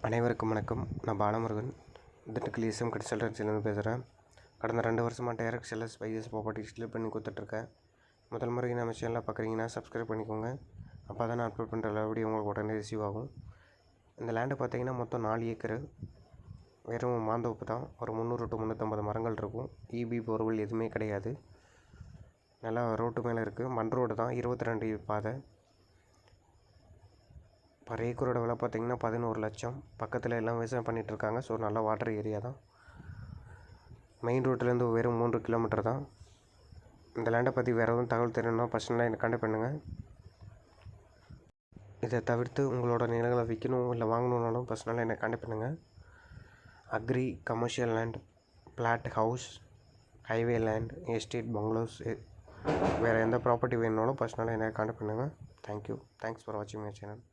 அனைவருக்கும் வணக்கம். நான் பாலமுருகன், திண்டுக்கல் இஎஸ்எம் கன்சல்டன்சிலேருந்து பேசுகிறேன். கடந்த 2 வருஷமாக direct sellers bias properties clear பண்ணி கொடுத்துட்ருக்கேன். முதல் முறை நம்ம சேனலில் பார்க்குறீங்கன்னா சப்ஸ்கிரைப் பண்ணிக்கோங்க. அப்போ தான் நான் அப்லோட் பண்ணுற வீடியோ உங்களுக்கு உடனே ரிசீவ் ஆகும். இந்த லேண்டை பார்த்தீங்கன்னா மொத்தம் 4 ஏக்கரு, வெறும் மாந்தோப்பு தான். ஒரு 300 to 350 மரங்கள் இருக்கும். இபி போர்வெல் எதுவுமே கிடையாது. நல்லா ரோட்டு மேலே இருக்குது. மண் ரோடு தான், 22 பாதை. பர் ஏக்கரோட விலை பார்த்திங்கன்னா 11 லட்சம். பக்கத்தில் எல்லாம் விவசாயம் பண்ணிகிட்ருக்காங்க. ஸோ நல்ல வாட்டர் ஏரியா தான். மெயின் ரோட்லேருந்து வெறும் 3 கிலோமீட்டர் தான். இந்த லேண்டை பற்றி வேறு எதுவும் தகவல் தெரியணும்னா பர்சனலாக எனக்கு கான்டாக்ட் பண்ணுங்கள். இதை தவிர்த்து உங்களோட நிலங்களை விற்கணும் இல்லை வாங்கணுன்னாலும் பர்சனலாக எனக்கு கான்டாக்ட் பண்ணுங்கள். Agri, commercial land, plot, house, highway land, estate, bungalows, வேறு எந்த ப்ராப்பர்ட்டி வேணுனாலும் பர்சனலாக எனக்கு கான்டாக்ட் பண்ணுங்கள். தேங்க்யூ. தேங்க்ஸ் ஃபார் வாட்சிங் மை சேனல்.